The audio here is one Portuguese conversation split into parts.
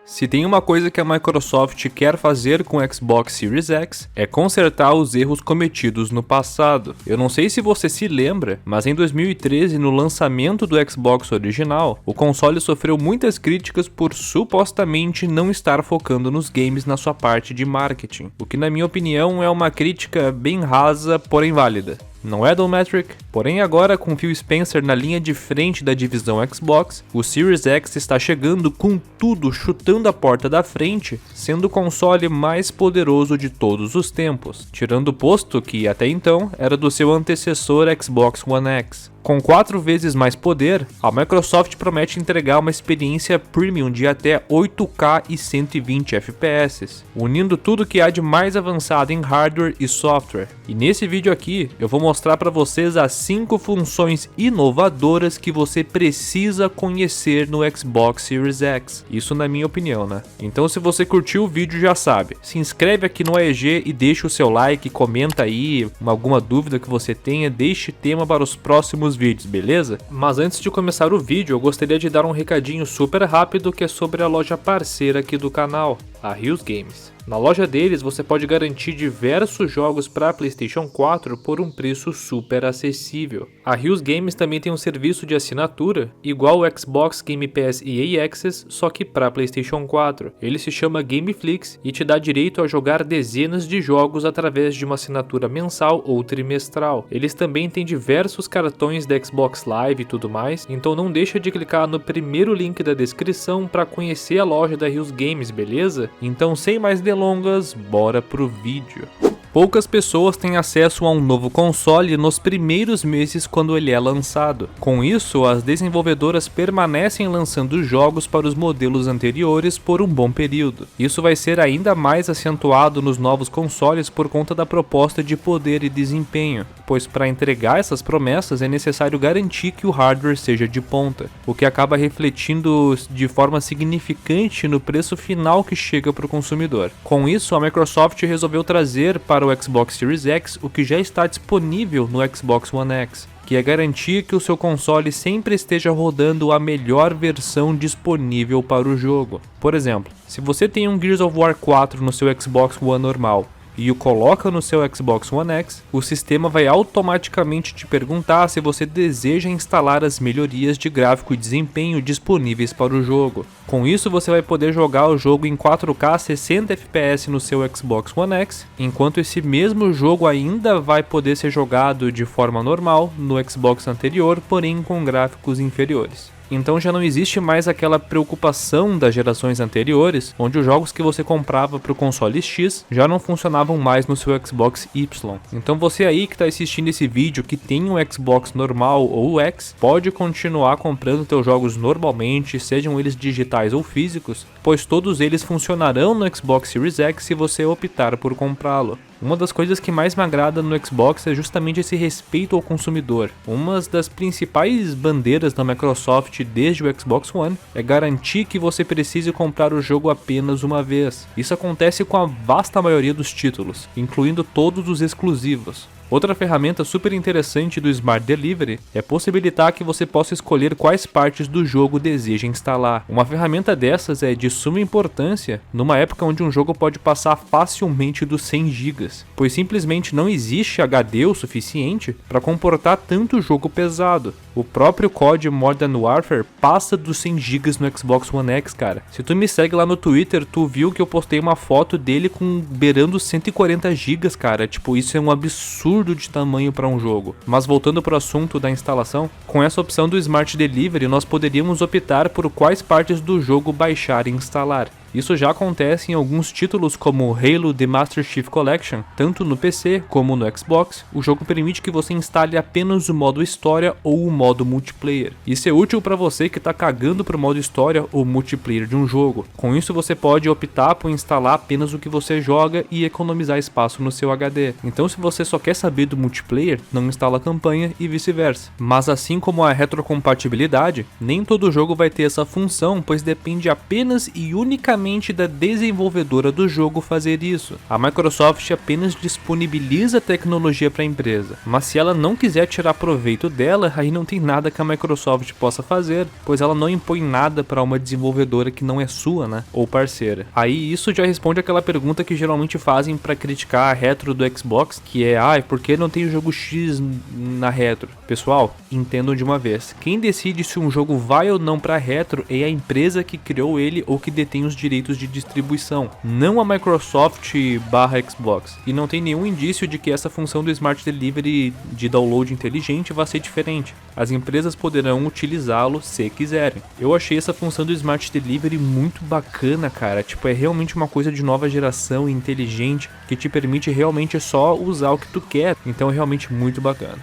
Se tem uma coisa que a Microsoft quer fazer com o Xbox Series X, é consertar os erros cometidos no passado. Eu não sei se você se lembra, mas em 2013, no lançamento do Xbox original, o console sofreu muitas críticas por supostamente não estar focando nos games na sua parte de marketing, o que na minha opinião é uma crítica bem rasa, porém válida. Não é, Don Metric? Porém agora, com Phil Spencer na linha de frente da divisão Xbox, o Series X está chegando com tudo, chutando a porta da frente, sendo o console mais poderoso de todos os tempos, tirando o posto que, até então, era do seu antecessor Xbox One X. Com 4 vezes mais poder, a Microsoft promete entregar uma experiência premium de até 8K e 120 FPS, unindo tudo que há de mais avançado em hardware e software. E nesse vídeo aqui, eu vou mostrar para vocês as 5 funções inovadoras que você precisa conhecer no Xbox Series X. Isso na minha opinião, né? Então se você curtiu o vídeo já sabe, se inscreve aqui no AEG e deixa o seu like, comenta aí alguma dúvida que você tenha, deixe tema para os próximos vídeos, beleza? Mas antes de começar o vídeo, eu gostaria de dar um recadinho super rápido que é sobre a loja parceira aqui do canal, a Rios Games. Na loja deles você pode garantir diversos jogos para PlayStation 4 por um preço super acessível. A Rios Games também tem um serviço de assinatura igual o Xbox Game Pass EA Access, só que para PlayStation 4. Ele se chama Gameflix e te dá direito a jogar dezenas de jogos através de uma assinatura mensal ou trimestral. Eles também têm diversos cartões da Xbox Live e tudo mais, então não deixa de clicar no primeiro link da descrição para conhecer a loja da Rios Games, beleza? Então sem mais delongas, bora pro vídeo. Poucas pessoas têm acesso a um novo console nos primeiros meses quando ele é lançado. Com isso, as desenvolvedoras permanecem lançando jogos para os modelos anteriores por um bom período. Isso vai ser ainda mais acentuado nos novos consoles por conta da proposta de poder e desempenho, pois para entregar essas promessas é necessário garantir que o hardware seja de ponta, o que acaba refletindo de forma significante no preço final que chega para o consumidor. Com isso, a Microsoft resolveu trazer para o Xbox Series X o que já está disponível no Xbox One X, que é garantir que o seu console sempre esteja rodando a melhor versão disponível para o jogo. Por exemplo, se você tem um Gears of War 4 no seu Xbox One normal e o coloca no seu Xbox One X, o sistema vai automaticamente te perguntar se você deseja instalar as melhorias de gráfico e desempenho disponíveis para o jogo. Com isso você vai poder jogar o jogo em 4K 60 FPS no seu Xbox One X, enquanto esse mesmo jogo ainda vai poder ser jogado de forma normal no Xbox anterior, porém com gráficos inferiores. Então já não existe mais aquela preocupação das gerações anteriores, onde os jogos que você comprava para o console X já não funcionavam mais no seu Xbox Y. Então você aí que está assistindo esse vídeo que tem um Xbox normal ou X, pode continuar comprando seus jogos normalmente, sejam eles digitais ou físicos, pois todos eles funcionarão no Xbox Series X se você optar por comprá-lo. Uma das coisas que mais me agrada no Xbox é justamente esse respeito ao consumidor. Uma das principais bandeiras da Microsoft desde o Xbox One é garantir que você precise comprar o jogo apenas uma vez. Isso acontece com a vasta maioria dos títulos, incluindo todos os exclusivos. Outra ferramenta super interessante do Smart Delivery é possibilitar que você possa escolher quais partes do jogo deseja instalar. Uma ferramenta dessas é de suma importância numa época onde um jogo pode passar facilmente dos 100 GB, pois simplesmente não existe HD o suficiente para comportar tanto jogo pesado. O próprio COD Modern Warfare passa dos 100 GB no Xbox One X, cara. Se tu me segue lá no Twitter, tu viu que eu postei uma foto dele com beirando 140 GB, cara. Tipo, isso é um absurdo de tamanho para um jogo. Mas voltando para o assunto da instalação, com essa opção do Smart Delivery, nós poderíamos optar por quais partes do jogo baixar e instalar. Isso já acontece em alguns títulos como Halo The Master Chief Collection, tanto no PC como no Xbox. O jogo permite que você instale apenas o modo história ou o modo multiplayer. Isso é útil para você que está cagando pro modo história ou multiplayer de um jogo. Com isso você pode optar por instalar apenas o que você joga e economizar espaço no seu HD. Então se você só quer saber do multiplayer, não instala a campanha e vice-versa. Mas assim como a retrocompatibilidade, nem todo jogo vai ter essa função, pois depende apenas e unicamente diretamente da desenvolvedora do jogo fazer isso. A Microsoft apenas disponibiliza a tecnologia para a empresa, mas se ela não quiser tirar proveito dela, aí não tem nada que a Microsoft possa fazer, pois ela não impõe nada para uma desenvolvedora que não é sua, né, ou parceira. Aí isso já responde aquela pergunta que geralmente fazem para criticar a retro do Xbox, que é, por que não tem o jogo X na retro? Pessoal, entendam de uma vez, quem decide se um jogo vai ou não para retro é a empresa que criou ele ou que detém os direitos de distribuição, não a Microsoft/Xbox. E não tem nenhum indício de que essa função do Smart Delivery de download inteligente vai ser diferente. As empresas poderão utilizá-lo se quiserem. Eu achei essa função do Smart Delivery muito bacana, cara. Tipo, é realmente uma coisa de nova geração e inteligente que te permite realmente só usar o que tu quer. Então é realmente muito bacana.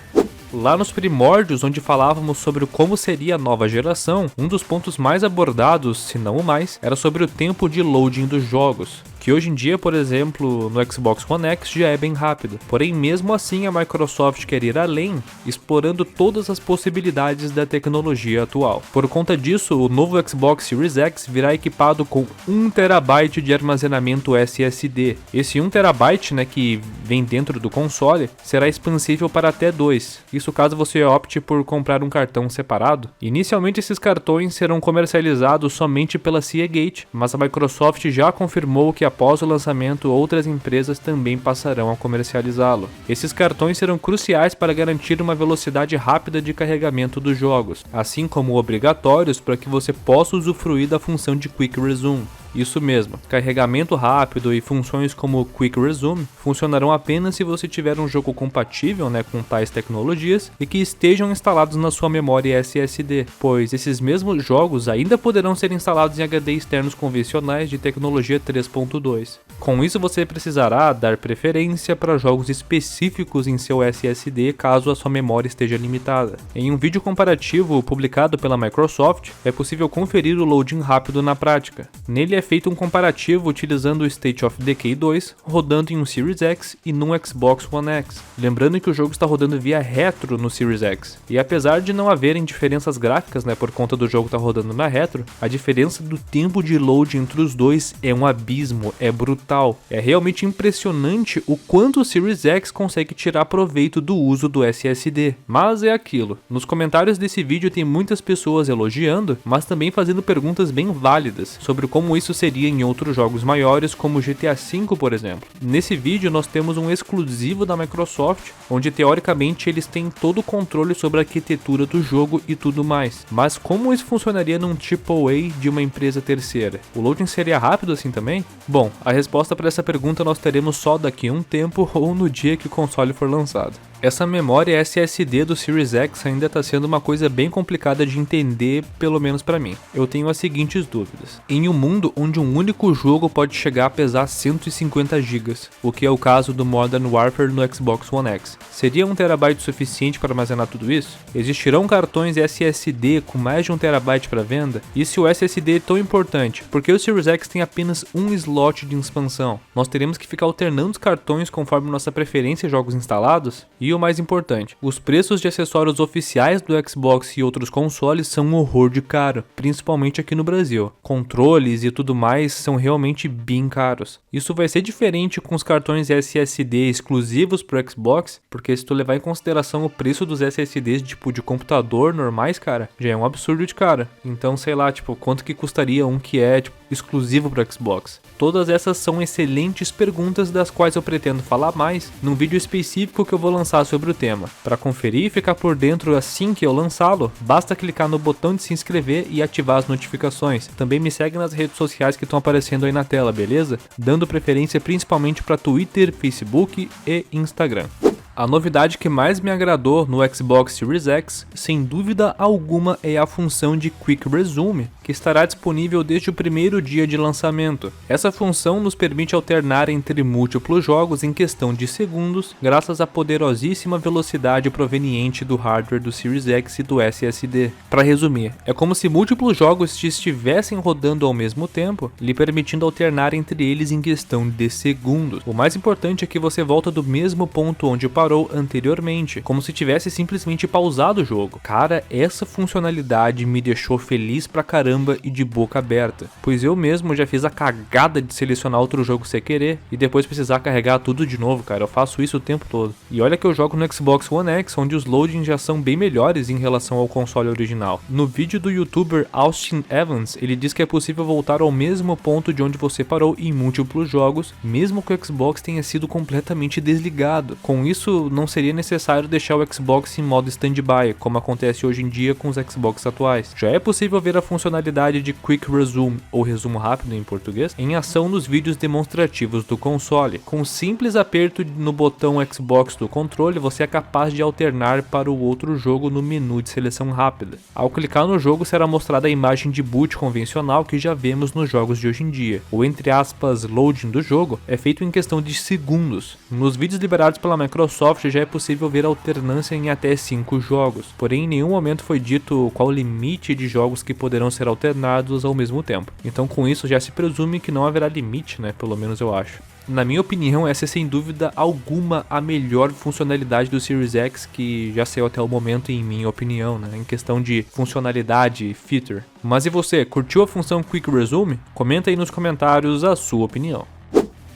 Lá nos primórdios, onde falávamos sobre como seria a nova geração, um dos pontos mais abordados, se não o mais, era sobre o tempo de loading dos jogos, que hoje em dia, por exemplo, no Xbox One X já é bem rápido. Porém, mesmo assim, a Microsoft quer ir além, explorando todas as possibilidades da tecnologia atual. Por conta disso, o novo Xbox Series X virá equipado com 1 TB de armazenamento SSD. Esse 1 TB, né, que vem dentro do console, será expansível para até 2. Isso caso você opte por comprar um cartão separado. Inicialmente, esses cartões serão comercializados somente pela Seagate, mas a Microsoft já confirmou que após o lançamento, outras empresas também passarão a comercializá-lo. Esses cartões serão cruciais para garantir uma velocidade rápida de carregamento dos jogos, assim como obrigatórios para que você possa usufruir da função de Quick Resume. Isso mesmo, carregamento rápido e funções como Quick Resume funcionarão apenas se você tiver um jogo compatível, né, com tais tecnologias e que estejam instalados na sua memória SSD, pois esses mesmos jogos ainda poderão ser instalados em HD externos convencionais de tecnologia 3.2. Com isso você precisará dar preferência para jogos específicos em seu SSD caso a sua memória esteja limitada. Em um vídeo comparativo publicado pela Microsoft, é possível conferir o loading rápido na prática. Nele é feito um comparativo utilizando o State of Decay 2 rodando em um Series X e num Xbox One X. Lembrando que o jogo está rodando via retro no Series X. E apesar de não haverem diferenças gráficas, né, por conta do jogo estar rodando na retro, a diferença do tempo de load entre os dois é um abismo, é brutal. É realmente impressionante o quanto o Series X consegue tirar proveito do uso do SSD. Mas é aquilo, nos comentários desse vídeo tem muitas pessoas elogiando, mas também fazendo perguntas bem válidas sobre como isso seria em outros jogos maiores como GTA V, por exemplo. Nesse vídeo nós temos um exclusivo da Microsoft, onde teoricamente eles têm todo o controle sobre a arquitetura do jogo e tudo mais. Mas como isso funcionaria num AAA de uma empresa terceira? O loading seria rápido assim também? Bom, a resposta para essa pergunta nós teremos só daqui a um tempo ou no dia que o console for lançado. Essa memória SSD do Series X ainda está sendo uma coisa bem complicada de entender, pelo menos para mim. Eu tenho as seguintes dúvidas. Em um mundo onde um único jogo pode chegar a pesar 150 GB, o que é o caso do Modern Warfare no Xbox One X, seria 1 TB suficiente para armazenar tudo isso? Existirão cartões SSD com mais de 1 TB para venda? E se o SSD é tão importante, por que o Series X tem apenas um slot de expansão? Nós teremos que ficar alternando os cartões conforme nossa preferência e jogos instalados? E o mais importante, os preços de acessórios oficiais do Xbox e outros consoles são um horror de caro, principalmente aqui no Brasil. Controles e tudo mais são realmente bem caros. Isso vai ser diferente com os cartões SSD exclusivos pro Xbox, porque se tu levar em consideração o preço dos SSDs tipo de computador normais, cara, já é um absurdo de cara. Então, sei lá, tipo, quanto que custaria um que é tipo, exclusivo pro Xbox? Todas essas são excelentes perguntas das quais eu pretendo falar mais num vídeo específico que eu vou lançar sobre o tema. Para conferir e ficar por dentro assim que eu lançá-lo, basta clicar no botão de se inscrever e ativar as notificações. Também me segue nas redes sociais que estão aparecendo aí na tela, beleza? Dando preferência principalmente para Twitter, Facebook e Instagram. A novidade que mais me agradou no Xbox Series X, sem dúvida alguma, é a função de Quick Resume, que estará disponível desde o primeiro dia de lançamento. Essa função nos permite alternar entre múltiplos jogos em questão de segundos, graças à poderosíssima velocidade proveniente do hardware do Series X e do SSD. Para resumir, é como se múltiplos jogos estivessem rodando ao mesmo tempo, lhe permitindo alternar entre eles em questão de segundos. O mais importante é que você volta do mesmo ponto onde parou, parou anteriormente, como se tivesse simplesmente pausado o jogo. Cara, essa funcionalidade me deixou feliz pra caramba e de boca aberta, pois eu mesmo já fiz a cagada de selecionar outro jogo sem querer e depois precisar carregar tudo de novo, cara. Eu faço isso o tempo todo. E olha que eu jogo no Xbox One X, onde os loadings já são bem melhores em relação ao console original. No vídeo do youtuber Austin Evans, ele diz que é possível voltar ao mesmo ponto de onde você parou em múltiplos jogos, mesmo que o Xbox tenha sido completamente desligado. Com isso, não seria necessário deixar o Xbox em modo standby, como acontece hoje em dia com os Xbox atuais. Já é possível ver a funcionalidade de Quick Resume, ou resumo rápido em português, em ação nos vídeos demonstrativos do console. Com um simples aperto no botão Xbox do controle, você é capaz de alternar para o outro jogo no menu de seleção rápida. Ao clicar no jogo, será mostrada a imagem de boot convencional que já vemos nos jogos de hoje em dia. O entre aspas loading do jogo é feito em questão de segundos. Nos vídeos liberados pela Microsoft já é possível ver alternância em até 5 jogos, porém em nenhum momento foi dito qual o limite de jogos que poderão ser alternados ao mesmo tempo. Então com isso já se presume que não haverá limite, né? Pelo menos eu acho. Na minha opinião, essa é sem dúvida alguma a melhor funcionalidade do Series X que já saiu até o momento, em minha opinião, né? Em questão de funcionalidade e feature. Mas e você, curtiu a função Quick Resume? Comenta aí nos comentários a sua opinião.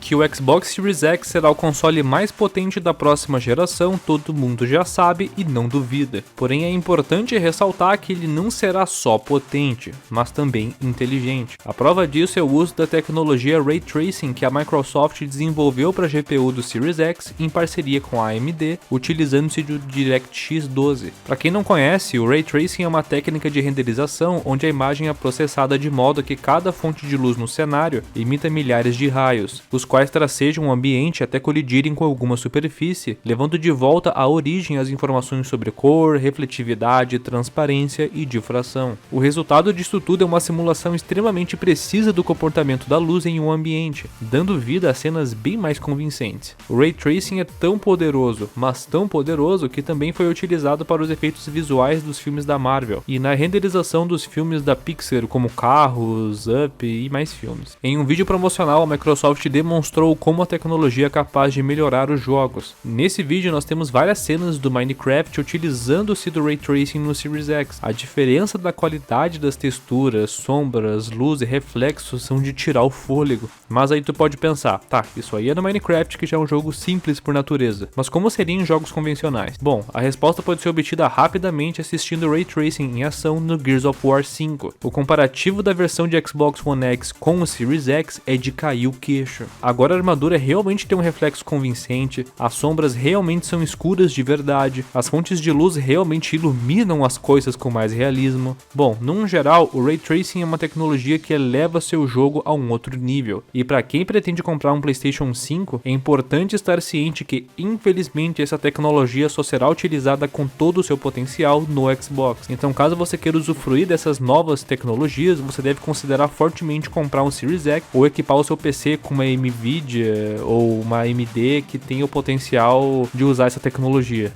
Que o Xbox Series X será o console mais potente da próxima geração, todo mundo já sabe e não duvida. Porém é importante ressaltar que ele não será só potente, mas também inteligente. A prova disso é o uso da tecnologia Ray Tracing que a Microsoft desenvolveu para a GPU do Series X em parceria com a AMD, utilizando-se do DirectX 12. Para quem não conhece, o Ray Tracing é uma técnica de renderização onde a imagem é processada de modo que cada fonte de luz no cenário emita milhares de raios, os quais tracejam o ambiente até colidirem com alguma superfície, levando de volta à origem as informações sobre cor, refletividade, transparência e difração. O resultado disso tudo é uma simulação extremamente precisa do comportamento da luz em um ambiente, dando vida a cenas bem mais convincentes. O Ray Tracing é tão poderoso, mas tão poderoso que também foi utilizado para os efeitos visuais dos filmes da Marvel e na renderização dos filmes da Pixar, como Carros, Up e mais filmes. Em um vídeo promocional, a Microsoft demonstrou como a tecnologia é capaz de melhorar os jogos. Nesse vídeo nós temos várias cenas do Minecraft utilizando-se do Ray Tracing no Series X. A diferença da qualidade das texturas, sombras, luz e reflexos são de tirar o fôlego. Mas aí tu pode pensar, tá, isso aí é no Minecraft que já é um jogo simples por natureza, mas como seria em jogos convencionais? Bom, a resposta pode ser obtida rapidamente assistindo Ray Tracing em ação no Gears of War 5. O comparativo da versão de Xbox One X com o Series X é de cair o queixo. Agora a armadura realmente tem um reflexo convincente, as sombras realmente são escuras de verdade, as fontes de luz realmente iluminam as coisas com mais realismo. Bom, num geral, o Ray Tracing é uma tecnologia que eleva seu jogo a um outro nível, e para quem pretende comprar um PlayStation 5, é importante estar ciente que, infelizmente, essa tecnologia só será utilizada com todo o seu potencial no Xbox. Então, caso você queira usufruir dessas novas tecnologias, você deve considerar fortemente comprar um Series X ou equipar o seu PC com uma NVIDIA ou uma AMD que tenha o potencial de usar essa tecnologia.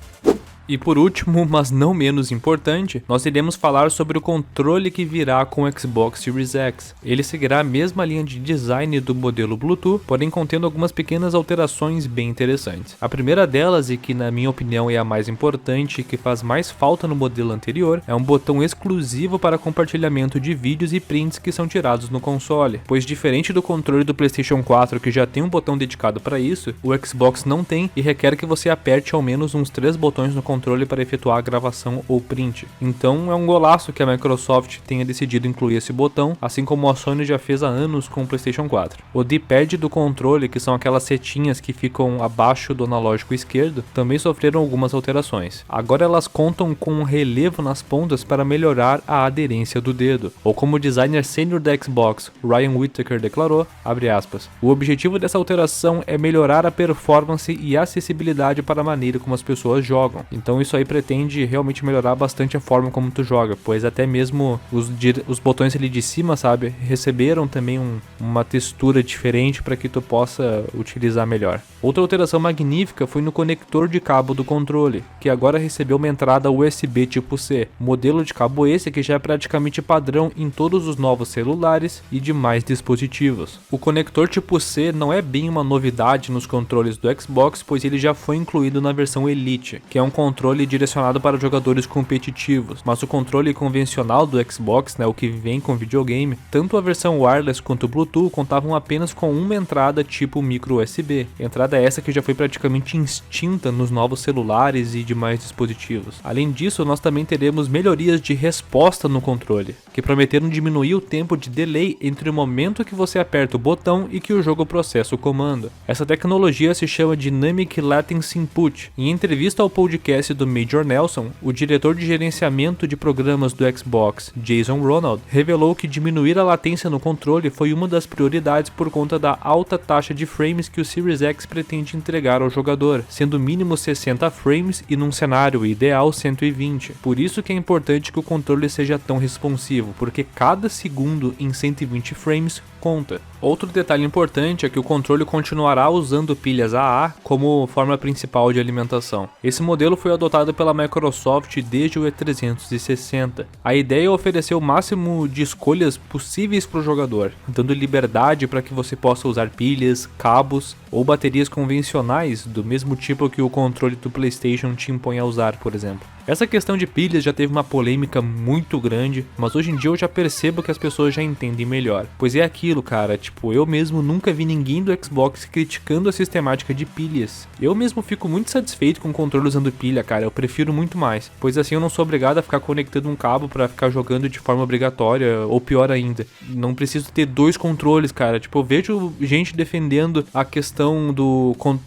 E por último, mas não menos importante, nós iremos falar sobre o controle que virá com o Xbox Series X. Ele seguirá a mesma linha de design do modelo Bluetooth, porém contendo algumas pequenas alterações bem interessantes. A primeira delas, e que na minha opinião é a mais importante e que faz mais falta no modelo anterior, é um botão exclusivo para compartilhamento de vídeos e prints que são tirados no console, pois diferente do controle do PlayStation 4 que já tem um botão dedicado para isso, o Xbox não tem e requer que você aperte ao menos uns 3 botões no controle para efetuar a gravação ou print. Então é um golaço que a Microsoft tenha decidido incluir esse botão, assim como a Sony já fez há anos com o PlayStation 4. O D-pad do controle, que são aquelas setinhas que ficam abaixo do analógico esquerdo, também sofreram algumas alterações. Agora elas contam com um relevo nas pontas para melhorar a aderência do dedo, ou como o designer sênior da Xbox, Ryan Whittaker, declarou, abre aspas, o objetivo dessa alteração é melhorar a performance e acessibilidade para a maneira como as pessoas jogam. Então Então isso aí pretende realmente melhorar bastante a forma como tu joga, pois até mesmo os botões ali de cima, sabe, receberam também uma textura diferente para que tu possa utilizar melhor. Outra alteração magnífica foi no conector de cabo do controle, que agora recebeu uma entrada USB tipo C, modelo de cabo esse que já é praticamente padrão em todos os novos celulares e demais dispositivos. O conector tipo C não é bem uma novidade nos controles do Xbox, pois ele já foi incluído na versão Elite, que é um controle direcionado para jogadores competitivos, mas o controle convencional do Xbox, né, o que vem com videogame, tanto a versão wireless quanto o Bluetooth contavam apenas com uma entrada tipo micro USB, entrada essa que já foi praticamente extinta nos novos celulares e demais dispositivos. Além disso, nós também teremos melhorias de resposta no controle, que prometeram diminuir o tempo de delay entre o momento que você aperta o botão e que o jogo processa o comando. Essa tecnologia se chama Dynamic Latency Input. Em entrevista ao podcast do Major Nelson, o diretor de gerenciamento de programas do Xbox, Jason Ronald, revelou que diminuir a latência no controle foi uma das prioridades por conta da alta taxa de frames que o Series X pretende entregar ao jogador, sendo mínimo 60 frames e num cenário ideal 120. Por isso que é importante que o controle seja tão responsivo, porque cada segundo em 120 frames conta. Outro detalhe importante é que o controle continuará usando pilhas AA como forma principal de alimentação. Esse modelo foi adotado pela Microsoft desde o E360. A ideia é oferecer o máximo de escolhas possíveis para o jogador, dando liberdade para que você possa usar pilhas, cabos ou baterias convencionais do mesmo tipo que o controle do PlayStation te impõe a usar, por exemplo. Essa questão de pilhas já teve uma polêmica muito grande, mas hoje em dia eu já percebo que as pessoas já entendem melhor. Pois é aquilo, cara, tipo, eu mesmo nunca vi ninguém do Xbox criticando a sistemática de pilhas. Eu mesmo fico muito satisfeito com o controle usando pilha, cara, eu prefiro muito mais. Pois assim eu não sou obrigado a ficar conectando um cabo pra ficar jogando de forma obrigatória, ou pior ainda, não preciso ter dois controles, cara. Tipo, eu vejo gente defendendo a questão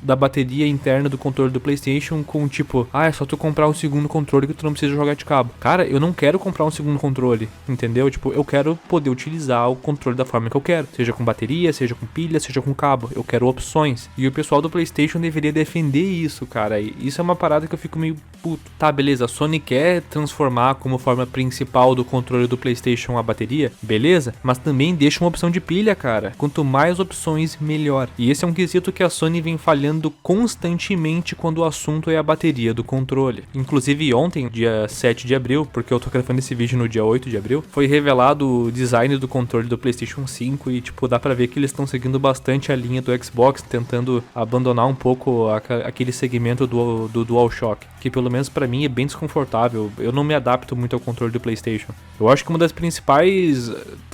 da bateria interna do controle do PlayStation com tipo, é só tu comprar um segundo controle que tu não precisa jogar de cabo. Cara, eu não quero comprar um segundo controle, entendeu? Tipo, eu quero poder utilizar o controle da forma que eu quero, seja com bateria, seja com pilha, seja com cabo. Eu quero opções. E o pessoal do PlayStation deveria defender isso, cara. E isso é uma parada que eu fico meio puto. Tá, beleza, a Sony quer transformar como forma principal do controle do PlayStation a bateria, beleza? Mas também deixa uma opção de pilha, cara. Quanto mais opções, melhor. E esse é um quesito que a Sony vem falhando constantemente quando o assunto é a bateria do controle. Inclusive ontem, dia 7 de abril, porque eu tô gravando esse vídeo no dia 8 de abril, foi revelado o design do controle do PlayStation 5 e, tipo, dá pra ver que eles estão seguindo bastante a linha do Xbox, tentando abandonar um pouco aquele segmento do DualShock, que pelo menos pra mim é bem desconfortável. Eu não me adapto muito ao controle do PlayStation. Eu acho que uma das principais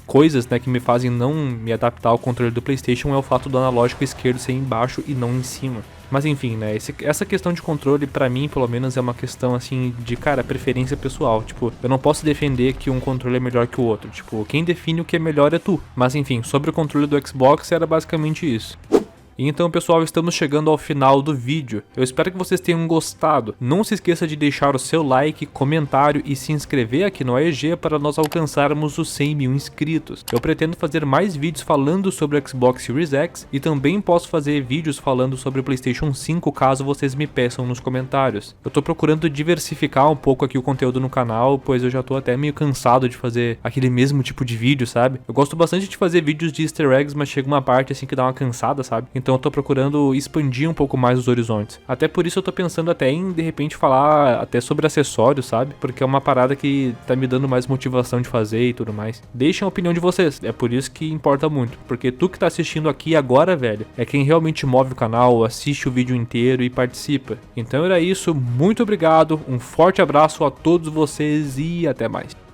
coisas, né, que me fazem não me adaptar ao controle do PlayStation é o fato do analógico esquerdo ser embaixo e não em cima. Mas enfim, né, essa questão de controle pra mim, pelo menos, é uma questão, assim, de, cara, preferência pessoal. Tipo, eu não posso defender que um controle é melhor que o outro. Tipo, quem define o que é melhor é tu. Mas enfim, sobre o controle do Xbox era basicamente isso. Então, pessoal, estamos chegando ao final do vídeo. Eu espero que vocês tenham gostado. Não se esqueça de deixar o seu like, comentário e se inscrever aqui no AEG para nós alcançarmos os 100 mil inscritos. Eu pretendo fazer mais vídeos falando sobre o Xbox Series X e também posso fazer vídeos falando sobre o PlayStation 5 caso vocês me peçam nos comentários. Eu tô procurando diversificar um pouco aqui o conteúdo no canal, pois eu já tô até meio cansado de fazer aquele mesmo tipo de vídeo, sabe? Eu gosto bastante de fazer vídeos de easter eggs, mas chega uma parte assim que dá uma cansada, sabe? Então eu tô procurando expandir um pouco mais os horizontes. Até por isso eu tô pensando até em, de repente, falar até sobre acessórios, sabe? Porque é uma parada que tá me dando mais motivação de fazer e tudo mais. Deixem a opinião de vocês, é por isso que importa muito. Porque tu que tá assistindo aqui agora, velho, é quem realmente move o canal, assiste o vídeo inteiro e participa. Então era isso, muito obrigado, um forte abraço a todos vocês e até mais.